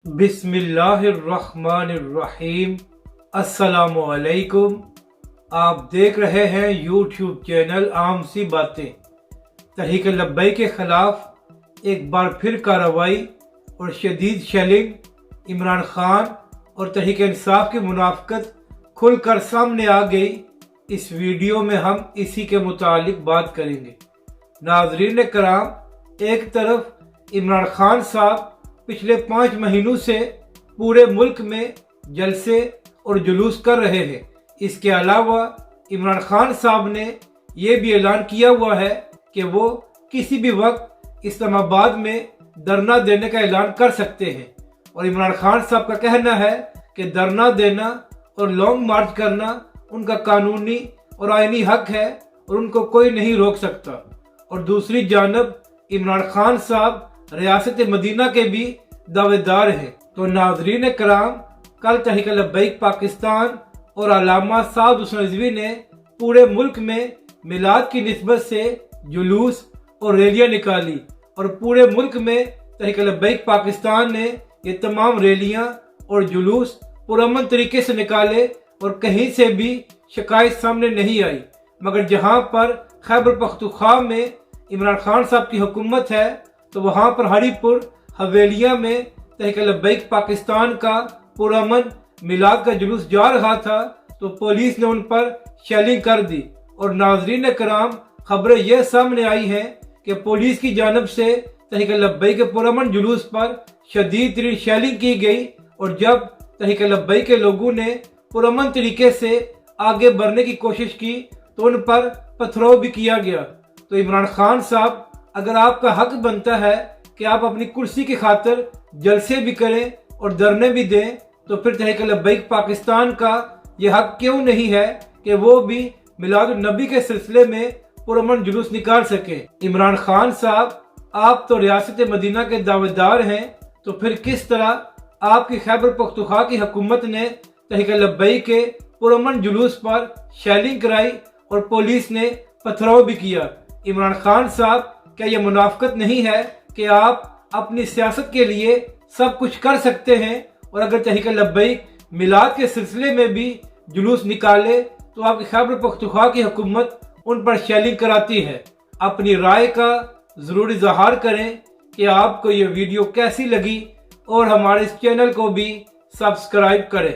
بسم اللہ الرحمن الرحیم۔ السلام علیکم۔ آپ دیکھ رہے ہیں یوٹیوب چینل عام سی باتیں۔ تحریک لبیک کے خلاف ایک بار پھر کارروائی اور شدید شیلنگ۔ عمران خان اور تحریک انصاف کی منافقت کھل کر سامنے آ گئی۔ اس ویڈیو میں ہم اسی کے متعلق بات کریں گے۔ ناظرین کرام، ایک طرف عمران خان صاحب پچھلے 5 مہینوں سے پورے ملک میں جلسے اور جلوس کر رہے ہیں۔ اس کے علاوہ عمران خان صاحب نے یہ بھی اعلان کیا ہوا ہے کہ وہ کسی بھی وقت اسلام آباد میں دھرنا دینے کا اعلان کر سکتے ہیں، اور عمران خان صاحب کا کہنا ہے کہ دھرنا دینا اور لانگ مارچ کرنا ان کا قانونی اور آئینی حق ہے اور ان کو کوئی نہیں روک سکتا۔ اور دوسری جانب عمران خان صاحب ریاست مدینہ کے بھی دعوے دار ہیں۔ تو ناظرین کرام، کل تحریک لبیک پاکستان اور علامہ سعد حسین رضوی نے پورے ملک میں میلاد کی نسبت سے جلوس اور ریلیاں نکالی، اور پورے ملک میں تحریک لبیک پاکستان نے یہ تمام ریلیاں اور جلوس پرامن طریقے سے نکالے، اور کہیں سے بھی شکایت سامنے نہیں آئی۔ مگر جہاں پر خیبر پختونخوا میں عمران خان صاحب کی حکومت ہے، تو وہاں پر ہری پور حویلیہ میں تحریک لبیک پاکستان کا پرامن میلاد کا جلوس جا رہا تھا، تو پولیس نے ان پر شیلنگ کر دی۔ اور ناظرین کرام، خبریں یہ سامنے آئی ہیں کہ پولیس کی جانب سے تحریک لبیک کے پرامن جلوس پر شدید ترین شیلنگ کی گئی، اور جب تحریک لبیک کے لوگوں نے پرامن طریقے سے آگے بڑھنے کی کوشش کی تو ان پر پتھراؤ بھی کیا گیا۔ تو عمران خان صاحب، اگر آپ کا حق بنتا ہے کہ آپ اپنی کرسی کی خاطر جلسے بھی کریں اور دھرنے بھی دیں، تو پھر تحریک لبیک پاکستان کا یہ حق کیوں نہیں ہے کہ وہ بھی میلاد النبی کے سلسلے میں پرامن جلوس نکال سکے؟ عمران خان صاحب، آپ تو ریاست مدینہ کے دعوے دار ہیں، تو پھر کس طرح آپ کی خیبر پختونخوا کی حکومت نے تحریک لبیک کے پرامن جلوس پر شیلنگ کرائی اور پولیس نے پتھراؤ بھی کیا؟ عمران خان صاحب، کیا یہ منافقت نہیں ہے کہ آپ اپنی سیاست کے لیے سب کچھ کر سکتے ہیں، اور اگر تحریک لبیک میلاد کے سلسلے میں بھی جلوس نکالے تو آپ کی خیبر پختونخوا کی حکومت ان پر شیلنگ کراتی ہے؟ اپنی رائے کا ضرور اظہار کریں کہ آپ کو یہ ویڈیو کیسی لگی، اور ہمارے اس چینل کو بھی سبسکرائب کریں۔